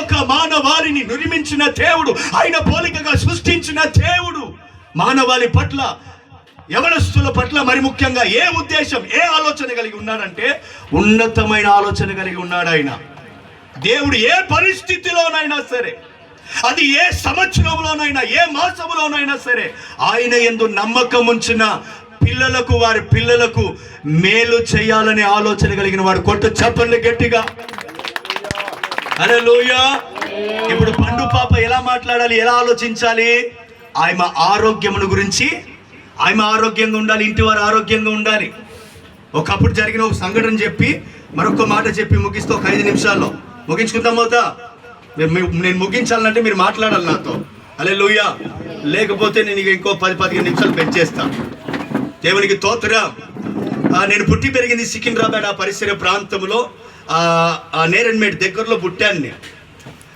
లోక మానవాళిని నిర్మించిన దేవుడు, ఆయన పోలికగా సృష్టించిన దేవుడు మానవాళి పట్ల, యవనస్తుల పట్ల మరి ముఖ్యంగా ఏ ఉద్దేశం, ఏ ఆలోచన కలిగి ఉన్నాడంటే ఉన్నతమైన ఆలోచన కలిగి ఉన్నాడు ఆయన. దేవుడు ఏ పరిస్థితిలోనైనా సరే, అది ఏ సంవత్సరంలోనైనా, ఏ మాసంలోనైనా సరే, ఆయన యందు నమ్మకం ఉంచిన పిల్లలకు, వారి పిల్లలకు మేలు చేయాలనే ఆలోచన కలిగిన వాడు. కొట్టు చెప్పండి గట్టిగా, హల్లెలూయా. ఇప్పుడు పండు పాప ఎలా మాట్లాడాలి, ఎలా ఆలోచించాలి? ఆమె ఆరోగ్యమును గురించి, ఆమె ఆరోగ్యంగా ఉండాలి, ఇంటి వారు ఆరోగ్యంగా ఉండాలి. ఒకప్పుడు జరిగిన ఒక సంఘటన చెప్పి మరొక మాట చెప్పి ముగిస్తే ఒక 5 నిమిషాల్లో ముగించుకుందాం. అవుతా నేను ముగించాలంటే మీరు మాట్లాడాలి నాతో, హల్లెలూయా. లేకపోతే నేను ఇంకో 10-15 నిమిషాలు పెంచేస్తాను. దేవునికి స్తోత్రం. నేను పుట్టి పెరిగింది సికింద్రాబాద్ ఆ పరిసర ప్రాంతంలో, నేరన్మేడ్ దగ్గరలో పుట్టాను నేను.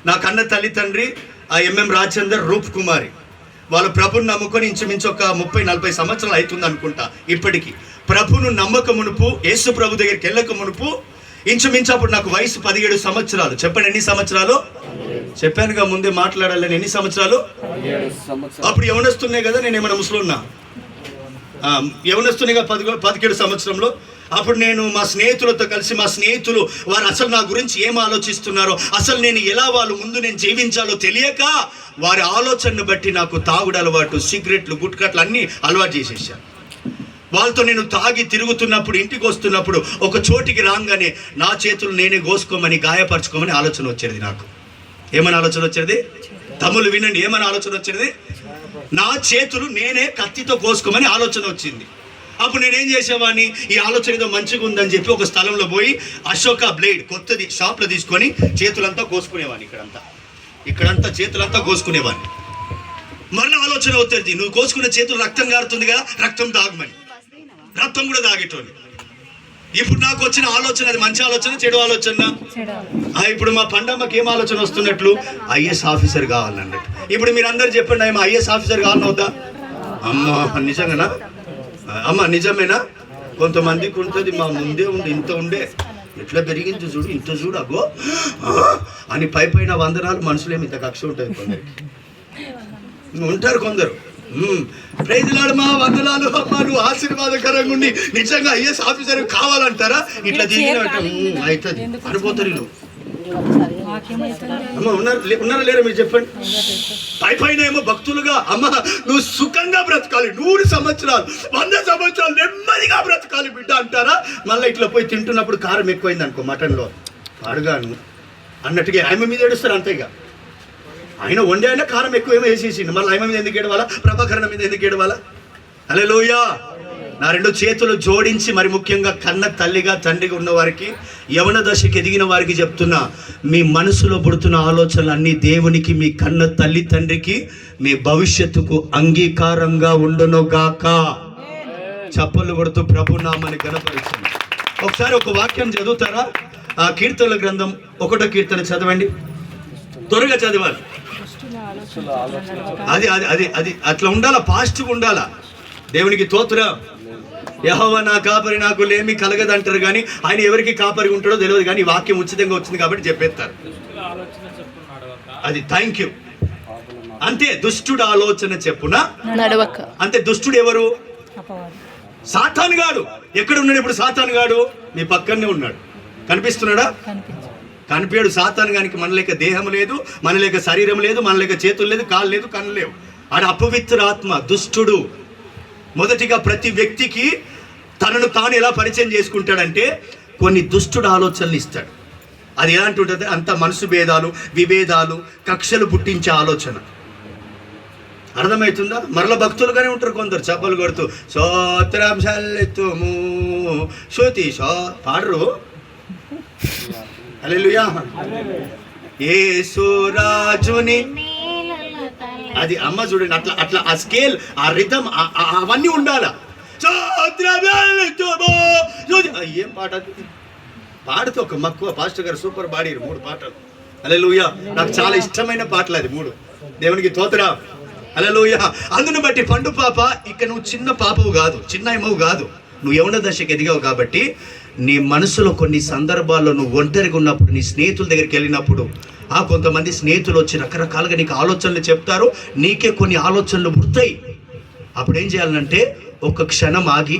నా కన్న తల్లి తండ్రి ఎంఎం రాజేందర్, రూప్ కుమారి. వాళ్ళు ప్రభుని నమ్ముకొని ఇంచుమించు ఒక 30-40 సంవత్సరాలు అవుతుంది అనుకుంటా. ఇప్పటికీ ప్రభును నమ్మక మునుపు, యేసు ప్రభు దగ్గరికి వెళ్ళక మునుపు ఇంచుమించు అప్పుడు నాకు వయసు 17 సంవత్సరాలు. చెప్పండి ఎన్ని సంవత్సరాలు? చెప్పానుగా ముందే మాట్లాడాలని. ఎన్ని సంవత్సరాలు? అప్పుడు యవనస్తున్నాయి కదా, నేను ఏమైనా ముసలున్నా? యవనస్తున్నాయిగా 17 సంవత్సరంలో. అప్పుడు నేను మా స్నేహితులతో కలిసి, మా స్నేహితులు వారు అసలు నా గురించి ఏం ఆలోచిస్తున్నారో, అసలు నేను ఎలా వాళ్ళ ముందు నేను జీవించాలో తెలియక వారి ఆలోచనను బట్టి నాకు తాగుడు అలవాటు, సిగరెట్లు, గుట్కట్లు అన్నీ అలవాటు చేసేసాను. వాళ్ళతో నేను తాగి తిరుగుతున్నప్పుడు, ఇంటికి వస్తున్నప్పుడు ఒక చోటికి రాగానే నా చేతులు నేనే కోసుకోమని, గాయపరచుకోమని ఆలోచన వచ్చేది నాకు. ఏమని ఆలోచన వచ్చేది? తమ్ముళ్ళు వినండి, ఏమని ఆలోచన వచ్చేది? నా చేతులు నేనే కత్తితో కోసుకోమని ఆలోచన వచ్చింది. అప్పుడు నేనేం చేసేవాడిని, ఈ ఆలోచన ఏదో మంచిగా ఉందని చెప్పి ఒక స్థలంలో పోయి అశోక బ్లేడ్ కొత్తది షాప్లో తీసుకొని చేతులంతా కోసుకునేవాడిని. ఇక్కడంతా చేతులంతా కోసుకునేవాడిని. మళ్ళీ ఆలోచన అవుతుంది, నువ్వు కోసుకునే చేతులు రక్తం కారుతుంది కదా, రక్తం తాగమని. రక్తం కూడా తాగేటోని. ఇప్పుడు నాకు వచ్చిన ఆలోచన, అది మంచి ఆలోచన, చెడు ఆలోచన? ఇప్పుడు మా పండమ్మకి ఏం ఆలోచన వస్తున్నట్లు, ఐఏఎస్ ఆఫీసర్ కావాలన్నట్టు. ఇప్పుడు మీరు అందరు చెప్పండి, ఆమె ఐఏఎస్ ఆఫీసర్ కావాలవుతా? అమ్మ నిజంగానా? అమ్మ నిజమేనా? కొంతమందికి ఉంటుంది, మా ముందే ఉండి ఇంత ఉండే, ఎట్లా పెరిగింది చూడు, ఇంత చూడు, అగో అని పైన వందనాలు. మనుషులేమి ఇంత కక్ష ఉంటుంది కొందరికి, ఉంటారు కొందరు. ప్రైజ్లాడమా, వందనాలు అమ్మ, నువ్వు ఆశీర్వాదకరంగా ఉండి నిజంగా ఐఏఎస్ ఆఫీసర్ కావాలంటారా? ఇట్లా దిగిన అవుతుంది అనుకోతారు వీళ్ళు. అమ్మ ఉన్నారా లేరా మీరు చెప్పండి. పైన ఏమో భక్తులుగా, అమ్మ నువ్వు సుఖంగా బ్రతకాలి, 100 సంవత్సరాలు 100 సంవత్సరాలు నెమ్మదిగా బ్రతకాలి బిడ్డ అంటారా? మళ్ళీ ఇట్లా పోయి తింటున్నప్పుడు కారం ఎక్కువైంది అనుకో మటన్లో, అడగాను అన్నట్టుగా ఆమె మీద ఏడుస్తారు. అంతేగా, ఆయన వండే అయినా కారం ఎక్కువ ఏమో వేసేసిండు, మళ్ళీ ఆమె మీద ఎందుకు ఏడవాలా? ప్రభాకరణ మీద ఎందుకు ఏడవాలా? హల్లెలూయా. నా 2 చేతులు జోడించి మరి ముఖ్యంగా కన్న తల్లిగా, తండ్రిగా ఉన్న వారికి, యవన దశకి ఎదిగిన వారికి చెప్తున్నా, మీ మనసులో పుడుతున్న ఆలోచనలు అన్నీ దేవునికి, మీ కన్న తల్లి తండ్రికి, మీ భవిష్యత్తుకు అంగీకారంగా ఉండునుగాక. చప్పలు కొడుతూ ప్రభు నామాన్ని గణపరిచింది. ఒకసారి ఒక వాక్యం చదువుతారా? ఆ కీర్తనల గ్రంథం 1వ కీర్తన చదవండి, త్వరగా చదవాలి. అది అది అది అది అట్లా ఉండాలా, పాజిటివ్ ఉండాలా. దేవునికి స్తోత్రం. యెహోవా నా కాపరి, నాకు లేమి కలగదు అంటారు, కానీ ఆయన ఎవరికి కాపరి ఉంటాడో తెలియదు. కానీ వాక్యం ఉచితంగా వచ్చింది కాబట్టి చెప్పేస్తారు. అది థ్యాంక్ యూ. అంతే, దుష్టుడు ఆలోచన చెప్పున నడవక. అంతే, దుష్టుడు ఎవరు? సాతాను గాడు. ఎక్కడ ఉన్నాడు ఇప్పుడు సాతాను గాడు? మీ పక్కనే ఉన్నాడు. కనిపిస్తున్నాడా? కనిపించాడు. సాతాను గానికి మన లేక దేహం లేదు, మన లేక శరీరం లేదు, మన లేక చేతులు లేదు, కాళ్ళు లేదు, కన్ను లేవు. ఆడ అపవిత్ర ఆత్మ, దుష్టుడు. మొదటిగా ప్రతి వ్యక్తికి తనను తాను ఎలా పరిచయం చేసుకుంటాడంటే కొన్ని దుష్టుడు ఆలోచనలు ఇస్తాడు. అది ఎలాంటి ఉంటుంది? అంత మనసు భేదాలు, విభేదాలు, కక్షలు పుట్టించే ఆలోచన. అర్థమవుతుందా? మరల భక్తులుగానే ఉంటారు కొందరు, చప్పలు కొడుతూ స్తోత్రం చెల్లితుము శృతి పాడరు. హల్లెలూయా. యేసు రాజుని, అది అమ్మ చూడండి, అట్లా అట్లా ఆ స్కేల్, ఆ రిథం, అవన్నీ ఉండాలా. ఏం పాట పాడుతూ ఒక మక్కువ. పాస్టర్ గారు సూపర్ పాడారు 3 పాటలు. హల్లెలూయా. నాకు చాలా ఇష్టమైన పాటలు అది 3. దేవునికి స్తోత్రం. హల్లెలూయా. అందును బట్టి పండు పాప, ఇక నువ్వు చిన్న పాపవు కాదు, చిన్న ఏమవు కాదు, నువ్వు యవన దశకి ఎదిగావు కాబట్టి నీ మనసులో కొన్ని సందర్భాల్లో నువ్వు ఒంటరిగా ఉన్నప్పుడు, నీ స్నేహితుల దగ్గరికి వెళ్ళినప్పుడు, కొంతమంది స్నేహితులు వచ్చి రకరకాలుగా నీకు ఆలోచనలు చెప్తారు, నీకే కొన్ని ఆలోచనలు పుడతాయి. అప్పుడు ఏం చేయాలంటే ఒక క్షణం ఆగి,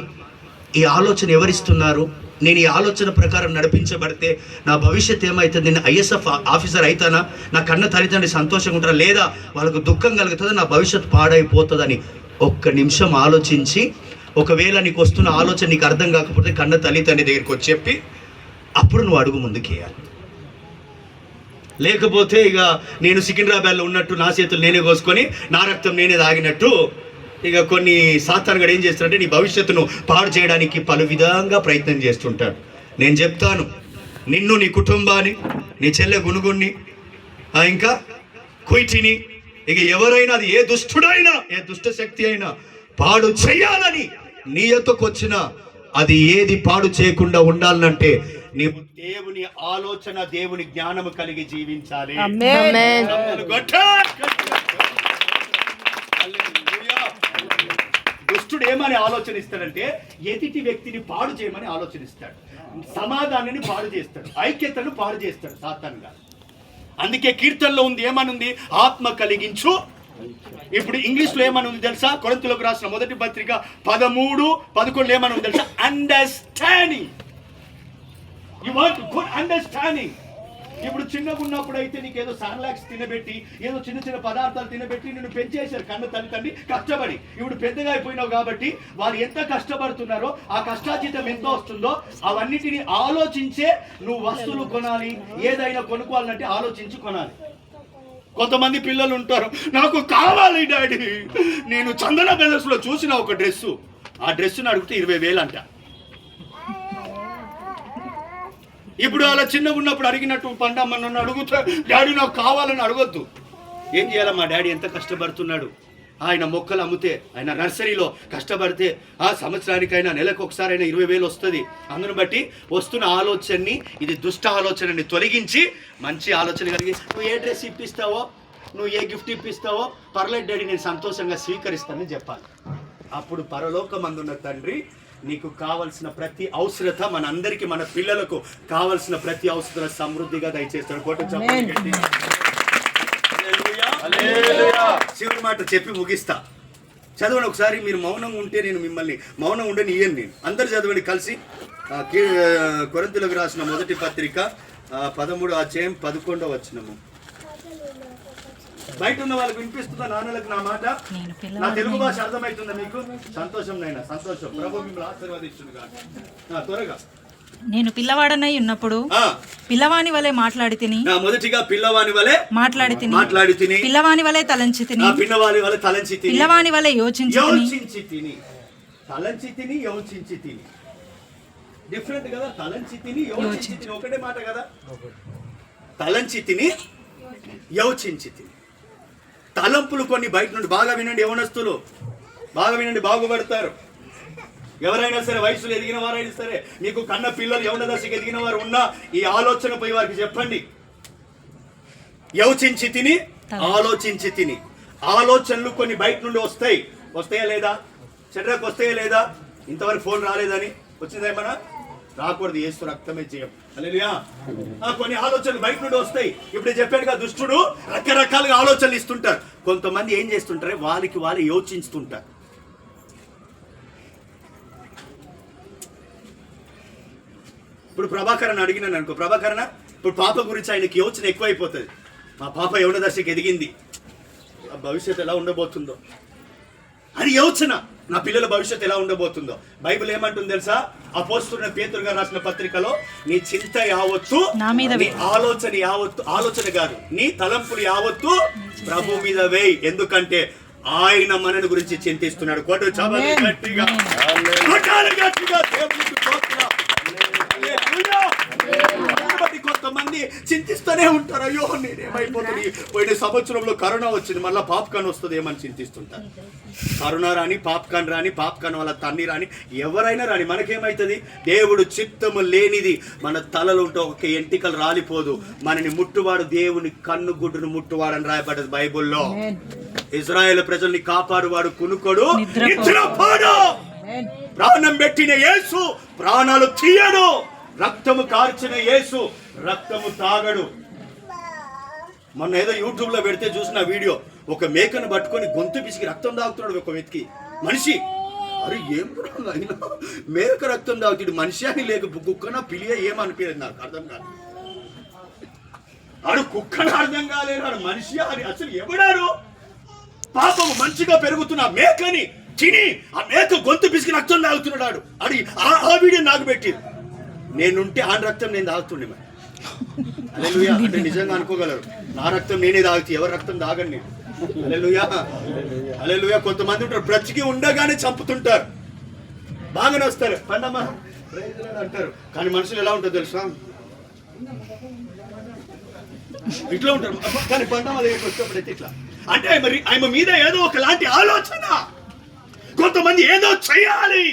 ఈ ఆలోచన ఎవరిస్తున్నారు, నేను ఈ ఆలోచన ప్రకారం నడిపించబడితే నా భవిష్యత్తు ఏమవుతుంది, నేను ఐఎస్ఎఫ్ ఆఫీసర్ అవుతానా, నా కన్న తల్లిదండ్రులు సంతోషంగా ఉంటారా, లేదా వాళ్ళకు దుఃఖం కలుగుతుందా, నా భవిష్యత్తు పాడైపోతుందని ఒక్క నిమిషం ఆలోచించి, ఒకవేళ నీకు వస్తున్న ఆలోచన నీకు అర్థం కాకపోతే కన్న తల్లిదండ్రి దగ్గరికి వచ్చి చెప్పి అప్పుడు నువ్వు అడుగు ముందుకేయాలి. లేకపోతే ఇక నేను సికింద్రాబాద్లో ఉన్నట్టు నా చేతులు నేనే కోసుకొని నా రక్తం నేనే తాగినట్టు ఇక కొన్ని సాతానుగాడు ఏం చేస్తాడంటే నీ భవిష్యత్తును పాడు చేయడానికి పలు విధంగా ప్రయత్నం చేస్తుంటాడు. నేను చెప్తాను, నిన్ను, నీ కుటుంబాన్ని, నీ చెల్లె గునుగుణ్ణి, ఇంకా కుయిటిని, ఇక ఎవరైనా, అది ఏ దుష్టుడైనా, ఏ దుష్ట శక్తి అయినా పాడు చేయాలని నీ యొద్దకు వచ్చినా, అది ఏది పాడు చేయకుండా ఉండాలంటే నీవు దేవుని ఆలోచన, దేవుని జ్ఞానము కలిగి జీవించాలి. దుష్టుడు ఏమని ఆలోచనిస్తాడంటే ఎదుటి వ్యక్తిని పాడు చేయమని ఆలోచనిస్తాడు, సమాధానాన్ని పాడు చేస్తాడు, ఐక్యతను పాడు చేస్తాడు సాతానుగా. అందుకే కీర్తనలో ఉంది, ఏమనుంది, ఆత్మ కలిగించు. ఇప్పుడు ఇంగ్లీష్లో ఏమని ఉంది తెలుసా, కొరింథీయులకు రాసిన మొదటి పత్రిక 13:11 ఏమని ఉంది తెలుసా, understanding. You want good understanding. ఇప్పుడు చిన్నగా ఉన్నప్పుడు అయితే నీకు ఏదో సార్లాక్స్ తినబెట్టి, ఏదో చిన్న చిన్న పదార్థాలు తినబెట్టి నిన్ను పెంచేశారు కన్న తల్లి కష్టపడి. ఇప్పుడు పెద్దగా అయిపోయినావు కాబట్టి వాళ్ళు ఎంత కష్టపడుతున్నారో, ఆ కష్టాజీతం ఎంత వస్తుందో అవన్నిటిని ఆలోచించే నువ్వు వస్తువులు కొనాలి, ఏదైనా కొనుక్కోవాలంటే ఆలోచించి కొనాలి. కొంతమంది పిల్లలు ఉంటారు, నాకు కావాలి డాడీ, నేను చందన బ్రదర్స్లో చూసిన ఒక డ్రెస్సు, ఆ డ్రెస్సును అడిగితే 20,000 అంట. ఇప్పుడు అలా చిన్నగా ఉన్నప్పుడు అడిగినట్టు పండమ్మ నన్ను అడుగుతా, డాడీ నాకు కావాలని అడగొద్దు. ఏం చేయాలి, మా డాడీ ఎంత కష్టపడుతున్నాడు, ఆయన మొక్కలు అమ్మితే, ఆయన నర్సరీలో కష్టపడితే సంవత్సరానికైనా నెలకు ఒకసారైనా 20,000 వస్తుంది. అందును బట్టి వస్తున్న ఆలోచనని, ఇది దుష్ట ఆలోచనని తొలగించి మంచి ఆలోచన కలిగి నువ్వు ఏ డ్రెస్ ఇప్పిస్తావో, నువ్వు ఏ గిఫ్ట్ ఇప్పిస్తావో పర్లేదు డాడీ, నేను సంతోషంగా స్వీకరిస్తానని చెప్పాలి. అప్పుడు పరలోకమందున్న తండ్రి నీకు కావలసిన ప్రతి అవసరత, మన అందరికీ, మన పిల్లలకు కావలసిన ప్రతి అవసరత సమృద్ధిగా దయచేస్తాడు. చివరి మాట చెప్పి ముగిస్తా. చదవండి ఒకసారి. మీరు మౌనంగా ఉంటే నేను మిమ్మల్ని మౌనం ఉండని ఇయ్యను. నేను అందరు చదవండి కలిసి. కొరింథీయులకు రాసిన మొదటి పత్రిక 13:11 బయట ఉన్న వాళ్ళకి వినిపిస్తుందా, నాన్నలకు నా మాట, నా తెలుగు భాష అర్థమవుతుందా మీకు? సంతోషం నైనా, సంతోషం. ప్రభు మిమ్మల్ని ఆశీర్వదించును గాక. త్వరగా. నేను పిల్లవాడనై ఉన్నప్పుడు పిల్లవాని వలె మాట్లాడి తిని, మొదటిగా పిల్లవాని వలె మాట్లాడి తిని, పిల్లవాని వలె తలంచి తిని, పిల్లవాని వలె తలంచి తిని, పిల్లవాని వలె యోచించి తిని, తలంచి తిని, యోచించి తిని. డిఫరెంట్ కదా, తలంచి తిని, యోచించి తిని ఒకటే మాట కదా. తలంచి తిని, యోచించి తిని. తలంపులు కొన్ని బయట నుండి బాగా వినండి, యవనస్తులు బాగా వినండి, బాగుపడతారు. ఎవరైనా సరే, వయసులో ఎదిగిన వారైనా సరే, మీకు కన్న పిల్లలు యవన దశకు ఎదిగిన వారు ఉన్నా ఈ ఆలోచన పోయి వారికి చెప్పండి. యోచించి తిని, ఆలోచించి తిని. ఆలోచనలు కొన్ని బయట నుండి వస్తాయా లేదా? చెడ్రకు వస్తాయా లేదా? ఇంతవరకు ఫోన్ రాలేదని వచ్చిందేమన్నా? రాకూడదు, యేసు రక్తమే చేయం. హల్లెలూయా. కొన్ని ఆలోచనలు బయట నుండి వస్తాయి. ఇప్పుడు చెప్పాడుగా, దుష్టుడు రకరకాలుగా ఆలోచనలు ఇస్తుంటారు. కొంతమంది ఏం చేస్తుంటారు, వాళ్ళకి వాళ్ళు యోచిస్తుంటారు. ఇప్పుడు ప్రభాకరన్ అడిగినాను అనుకో, ప్రభాకరణ ఇప్పుడు పాప గురించి ఆయనకి యోచన ఎక్కువైపోతుంది. మా పాప యవన దశకి ఎదిగింది, భవిష్యత్తు ఎలా ఉండబోతుందో అని యోచన. నా పిల్లల భవిష్యత్తు ఎలా ఉండబోతుందో. బైబిల్ ఏమంటుంది తెలుసా? అపోస్తలుడైన పేతురు గారు రాసిన పత్రికలో, నీ చింత యావత్తు, నీ ఆలోచన యావత్తు, ఆలోచన కాదు, నీ తలంపులు యావత్తు ప్రభు మీద వేయి, ఎందుకంటే ఆయన మనని గురించి చింతిస్తున్నాడు. గట్టిగా కొంతమంది చింతిస్తూనే ఉంటారు, అయ్యో నేనేమైపోతుంది, పోయిన సంవత్సరంలో కరోనా వచ్చింది, మళ్ళీ పాప్కార్న్ వస్తుంది ఏమని చింతిస్తుంటారు. కరోనా రాని, పాప్కార్న్ వల్ల తన్ని రాని, ఎవరైనా రాని, మనకేమైతుంది? దేవుడు చిత్తము లేనిది మన తలలో ఉంటే ఒక ఎంటికలు రాలిపోదు. మనని ముట్టువాడు దేవుని కన్ను గుడ్డును ముట్టువాడని రాయబడ్డది బైబుల్లో. ఇజ్రాయేల్ ప్రజల్ని కాపాడువాడు కునుకోడు, నిద్రపోడు. ప్రాణం పెట్టిన యేసు ప్రాణాలు తీయడు. రక్తము కార్చిన యేసు రక్తము తాగడు. మొన్న ఏదో యూట్యూబ్ లో పెడితే చూసిన వీడియో, ఒక మేకను పట్టుకొని గొంతు పిసికి రక్తం తాగుతున్నాడు ఒక వ్యక్తి, మనిషి. అరే ఏం అయినా మేక రక్తం తాగుతాడు, మనిషి అని లేక కుక్కన పిలియ ఏమనిపించదు, నాకు అర్థం కాదు. ఆడు కుక్కన అర్థం కాలేదు, ఆడు మనిషి అని అసలు ఎవడారు? పాపము మంచిగా పెరుగుతున్న మేకని తిని ఆ మేక గొంతు పిసికి రక్తం తాగుతున్నాడు. అది ఆ వీడియో నాకు పెట్టి, నేనుంటే ఆ రక్తం నేను తాగుతుండే. మరి హల్లెలూయా అంటే నిజంగా అనుకోగలరు, నా రక్తం నేనే తాగుతూ, ఎవరి రక్తం తాగండి నేను. హల్లెలూయా హల్లెలూయా. కొంతమంది ఉంటారు బ్రతికి ఉండగానే చంపుతుంటారు, బాగానే వస్తారు పండమ్మ అంటారు, కానీ మనుషులు ఎలా ఉంటారు తెలుసా, ఇట్లా ఉంటారు. కానీ పండమ్మ దగ్గరికి వచ్చేప్పుడైతే ఇట్లా అంటే మరి ఆయన మీద ఏదో ఒకలాంటి ఆలోచన. కొంతమంది ఏదో చేయాలి,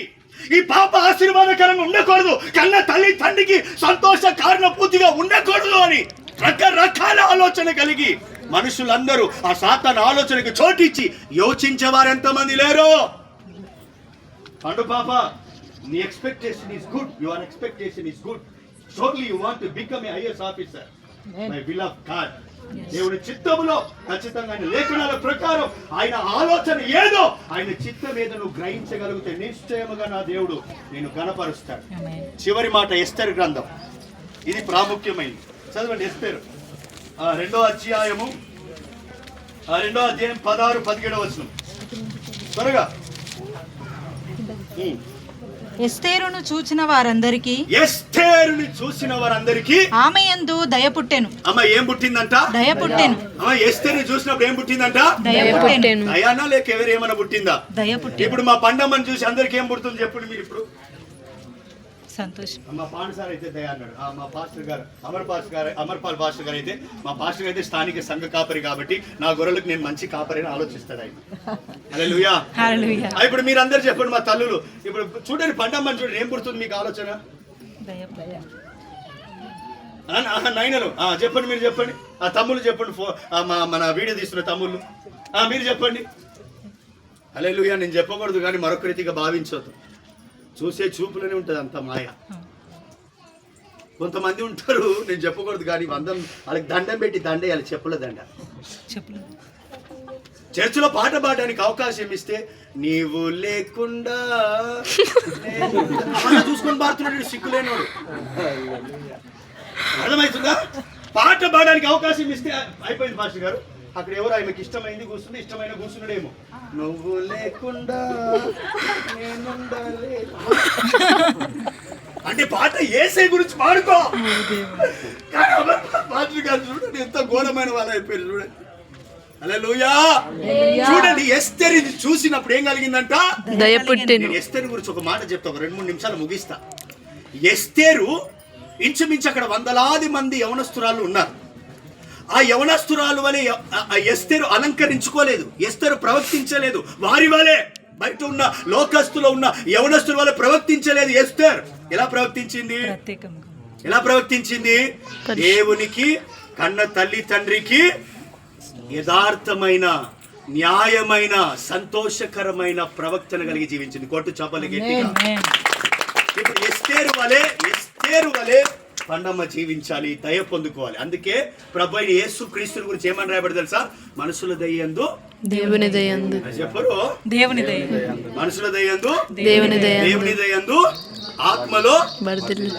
ఈ పాప ఆశీర్వాదకరంగా ఉండకూడదు, కన్న తల్లి తండ్రికి సంతోష కారణపూర్తిగా ఉండకూడదు అని రకరకాల ఆలోచన కలిగి మనుషులందరూ ఆ సాతాను ఆలోచనకి చోటిచ్చి యోచించేవారు ఎంతమంది లేరు. పండు పాప, నీ expectation is good, your expectation is good, surely you want to become a IAS officer. My will of God, దేవుని చిత్తములో ఖచ్చితంగా ఆయన లేఖనాల ప్రకారం ఆయన ఆలోచన ఏదో, ఆయన చిత్తం ఏదో నువ్వు గ్రహించగలిగితే నిశ్చయముగా నా దేవుడు నేను గణపరుస్తాడు. చివరి మాట ఎస్తేరు గ్రంథం, ఇది ప్రాముఖ్యమైనది. చదవండి ఎస్తేరు 2వ అధ్యాయము 16-17 వచనం త్వరగా. ఎస్తేరును చూచిన వారందరికీ, ఎస్తేరుని చూసిన వారందరికీ ఆమె యందు దయ పుట్టెను. అమ్మ ఏం పుట్టిందంట? దయ పుట్టెను. అమ్మ ఎస్తేరుని చూసినప్పుడు ఏం పుట్టిందంట? దయ పుట్టెను. దయానా లేక ఎవరేమన్నా పుట్టిందా? దయ పుట్టెను. ఇప్పుడు మా పండమ్మని చూసి అందరికి ఏం పుడుతుంది చెప్పండి మీరు ఇప్పుడు? సంతోషం. మా పాండ సార్ అయితే దయ అన్నాడు. మా పాస్టర్ గారు అమర్పాల్ పాస్టర్ గారు అయితే, మా పాస్టర్ అయితే స్థానిక సంఘ కాపరి కాబట్టి నా గొర్రెలకు నేను మంచి కాపరి అని ఆలోచిస్తాడు ఆయన. హల్లెలూయా హల్లెలూయా. ఇప్పుడు మీరు అందరు చెప్పండి, మా తల్లులు ఇప్పుడు చూడండి, పండమ్మని చూడండి, ఏం పుడుతుంది మీకు ఆలోచన? నైనలు చెప్పండి, మీరు చెప్పండి. ఆ తమ్ముళ్ళు చెప్పండి, మన వీడియో తీస్తున్న తమ్ముళ్ళు మీరు చెప్పండి. హల్లెలూయా. నేను చెప్పకూడదు కానీ మరొక రీతిగా భావించవద్దు, చూసే చూపులోనే ఉంటుంది అంత మాయ. కొంతమంది ఉంటారు, నేను చెప్పకూడదు కానీ వాళ్ళకి దండం పెట్టి దండేయాలి, చెప్పుల దండ. చర్చిలో పాట పాడడానికి అవకాశం ఇస్తే నీవు లేకుండా చూసుకొని పాడుతున్నాడు సిగ్గులేనోడు. అర్థమవుతుందా? పాట పాడడానికి అవకాశం ఇస్తే అయిపోయింది పాస్టర్ గారు, అక్కడ ఎవరు ఆయనకి ఇష్టమైంది కూర్చుంటే ఇష్టమైన కూర్చున్నాడేమో. నువ్వు లేకుండా అంటే పాట యేసయ్య గురించి పాడుకో. పాటలు గారు చూడండి ఎంత ఘోరమైన వాళ్ళు అయిపోయారు చూడండి. హల్లెలూయా. చూడండి ఎస్తేరుని చూసినప్పుడు ఏం కలిగిందంట? దయ పుట్టెను. ఎస్తేరు గురించి ఒక మాట చెప్తా, ఒక 2-3 నిమిషాలు ముగిస్తా. ఎస్తేరు ఇంచుమించు అక్కడ వందలాది మంది యవనస్తురాలు ఉన్నారు. ఆ యవనస్తురాలు వలె ఎస్తేరు అలంకరించుకోలేదు, ఎస్తేరు ప్రవర్తించలేదు. వారి వలె బయట ఉన్న లోకస్తులో ఉన్న యవనస్తుల వలె ప్రవర్తించలేదు ఎస్తేరు. ఎలా ప్రవర్తించింది? ఎలా ప్రవర్తించింది? దేవునికి, కన్న తల్లి తండ్రికి యథార్థమైన, న్యాయమైన, సంతోషకరమైన ప్రవర్తన కలిగి జీవించింది. కొట్టు చప్పలు గట్టిగా. ఇప్పుడు ఎస్తేరు వలె పండమ్మ జీవించాలి, దయ పొందుకోవాలి. అందుకే ప్రభు అయిన యేసు క్రీస్తు గురించి ఏమని రాయబడి తెలుసా? మనుషుల దయందు దేవుని దయందు చెప్పరు, దేవుని దయందు మనుషుల దయందు దేవుని దయందు ఆత్మలో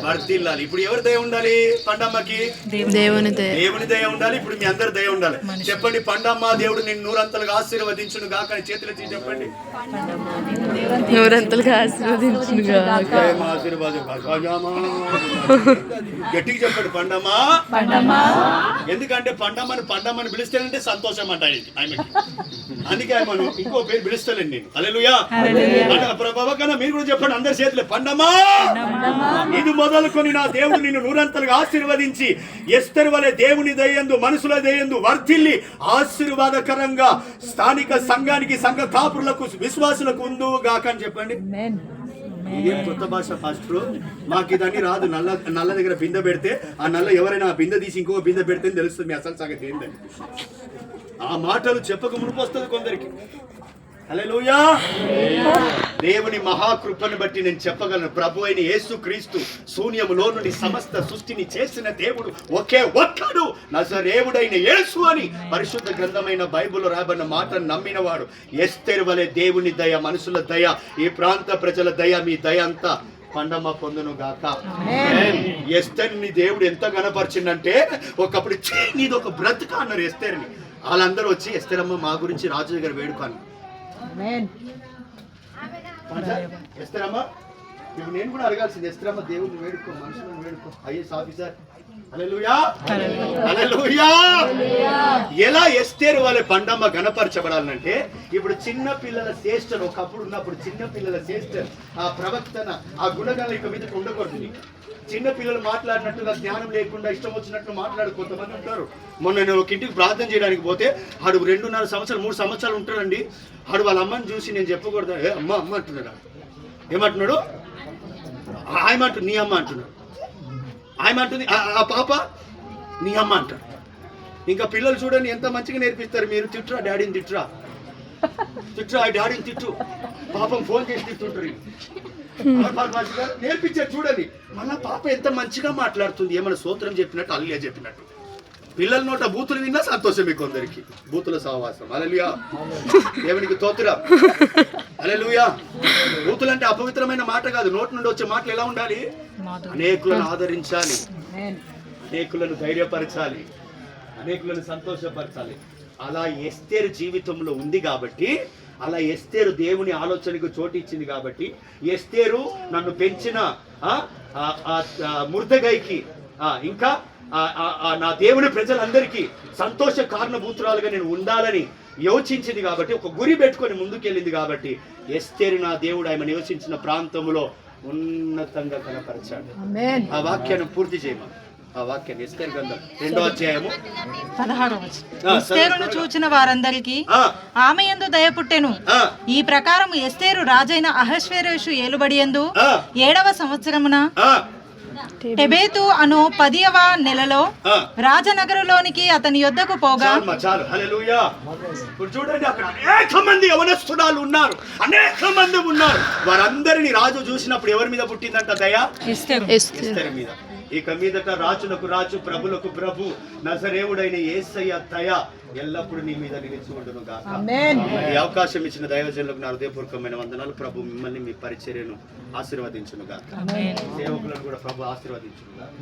వర్ధిల్లాలి. ఇప్పుడు ఎవరి దయ ఉండాలి? పండమ్మకి దేవుని దయ ఉండాలి. ఇప్పుడు మీ అందరి దయ ఉండాలి. చెప్పండి, పండమ్మ దేవుడు నిన్ను నూరంతలుగా ఆశీర్వదించును గాక అని చేతులు ఎత్తి చెప్పండి. నూరంతలుగా ఆశీర్వదించును గాక. గట్టిగా చెప్పండి, పండమ్మ. ఎందుకంటే పండమ్మని పిలుస్తానంటే సంతోషం అంట ఆమెకి. అందుకే ఆమెను ఇంకో పేరు పిలుస్తానండి నేను. హల్లెలూయా. ప్రభావ కన్నా మీరు కూడా చెప్పండి అందరి చేతులే, పండమ్మా ఇది మొదలుకొని నా దేవుడు నిన్ను నూరంతలుగా ఆశీర్వదించి ఎస్తేరు వలె దేవుని దయందు మనుషుల దయందు వర్ధిల్లి ఆశీర్వాదకరంగా స్థానిక సంఘానికి, సంఘ కాపురులకు, విశ్వాసులకు ఉందువు గాక అని చెప్పండి. ఇదేం కొత్త భాష పాస్టర్, మాకు ఇదన్నీ రాదు. నల్ల దగ్గర బిందె పెడితే ఆ నల్ల ఎవరైనా ఆ బిందె తీసి ఇంకో బిందె పెడితే తెలుస్తుంది మీ అసలు సంగతి ఏంటని. ఆ మాటలు చెప్పక మునుపు వస్తుంది కొందరికి. హల్లెలూయా. దేవుని మహాకృపను బట్టి నేను చెప్పగలను, ప్రభు అయిన యేసుక్రీస్తు శూన్యములో నుండి సమస్త సృష్టిని చేసిన దేవుడు ఒకే ఒక్కడు, నజరేయుడైన యేసు అని పరిశుద్ధ గ్రంథమైన బైబిల్లో రాయబడిన మాటను నమ్మినవాడు. ఎస్తేరు వలె దేవుని దయ, మనుషుల దయ, ఈ ప్రాంత ప్రజల దయ, మీ దయ అంతా పండమ్మ పొందును గాక. ఎస్తేరుని దేవుడు ఎంత గణపరిచిందంటే, ఒకప్పుడు నీది ఒక బ్రతుక అన్నారు ఎస్తేరుని. వాళ్ళందరూ వచ్చి ఎస్తేరమ్మ మా గురించి రాజు గారు వేడుకాను. ఎస్తేరమ్మ ఇప్పుడు నేను కూడా అడగాల్సింది, ఎస్తేరమ్మ దేవుడిని వేడుకో, మనుషులను వేడుకో, ఐఏఎస్ ఆఫీసర్. హల్లెలూయా, హల్లెలూయా. ఎలా ఎస్తేరు వాళ్ళ పండమ్మ గణపరచబడాలంటే, ఇప్పుడు చిన్న పిల్లల శ్రేష్ఠను ఒకప్పుడు ఉన్నప్పుడు చిన్న పిల్లల శ్రేష్ఠ ఆ ప్రవక్తన ఆ గుణగాల ఇక మీద ఉండకూడదు. చిన్న పిల్లలు మాట్లాడినట్టుగా జ్ఞానం లేకుండా ఇష్టం వచ్చినట్టు మాట్లాడు కొంతమంది ఉంటారు. మొన్న నేను ఒక ఇంటికి ప్రార్థన చేయడానికి పోతే ఆడు 2.5 సంవత్సరాలు 3 సంవత్సరాలు ఉంటాడండి. ఆడు వాళ్ళ అమ్మని చూసి నేను చెప్పకూడదు, అమ్మ అమ్మ అంటున్నాడు. ఏమంటున్నాడు? ఆయమంటు నీ అమ్మ అంటున్నాడు. ఆయమంటుంది ఆ పాప నీ అమ్మ అంటాడు. ఇంకా పిల్లలు చూడండి ఎంత మంచిగా నేర్పిస్తారు. మీరు తిట్టురా డాడీని, తిట్టురా ఆ డాడీని తిట్టు, పాపం ఫోన్ చేసి తిట్టుంటారు. నేర్పించారు చూడండి. మళ్ళా పాప ఎంత మంచిగా మాట్లాడుతుంది, ఏమైనా సూత్రం చెప్పినట్టు, అల్లియా చెప్పినట్టు. పిల్లల నోట బూతులు విన్నా సంతోషం మీకు అందరికి. బూతుల సహవాసం. హల్లెలూయా, దేవునికి స్తోత్రం. హల్లెలూయా. బూతులు అంటే అపవిత్రమైన మాట కాదు. నోటి నుండి వచ్చే మాటలు ఎలా ఉండాలి? అనేకులను ఆదరించాలి, అనేకులను ధైర్యపరచాలి, అనేకులను సంతోషపరచాలి. అలా ఎస్తేరు జీవితంలో ఉంది కాబట్టి, అలా ఎస్తేరు దేవుని ఆలోచనకు చోటు ఇచ్చింది కాబట్టి, ఎస్తేరు నన్ను పెంచిన ముర్దెగైకి ఇంకా నా దేవుని ప్రజలందరికీ సంతోష కారణభూతురాలుగా నేను ఉండాలని యోచించింది కాబట్టి, ఒక గురి పెట్టుకొని ముందుకెళ్ళింది కాబట్టి, ఎస్తేరు నా దేవుడు ఆయన నివసించిన ప్రాంతంలో ఉన్నతంగా కనపరచాడు. ఆ వాక్యాన్ని పూర్తి చేయమా. ఆ వాక్యాన్ని ఎస్తేరు గ్రంథం 2వ అధ్యాయము 16వ వచనం. ఎస్తేరును చూచిన వారందరికీ ఆమె యందు దయ పుట్టెను. ఈ ప్రకారం ఎస్తేరు రాజైన అహష్వేరోషు ఏలుబడి యందు 7వ సంవత్సరమున టెబేతు అను 10వ నెలలో రాజనగరులోనికి అతని యొద్దకు పోగా, హల్లెలూయా. ఇప్పుడు చూడండి, అక్కడ అనేక మంది యవనస్తురాలు ఉన్నారు, అనేక మంది ఉన్నారు. వారందరినీ రాజు చూసినప్పుడు ఎవరి మీద పుట్టిందంట దయ? ఎస్తేరు మీద. ఇక మీదట రాజులకు రాజు, ప్రభులకు ప్రభు, నజరేయుడైన యేసయ్య దయ ఎల్లప్పుడు నీ మీద నిలిచి ఉండును గాక. ఈ అవకాశం ఇచ్చిన దైవజనులకు నా హృదయపూర్వకమైన వందనాలు. ప్రభు మిమ్మల్ని, మీ పరిచర్యను ఆశీర్వదించును గాక. సేవకులను కూడా ప్రభు ఆశీర్వదించును గాక.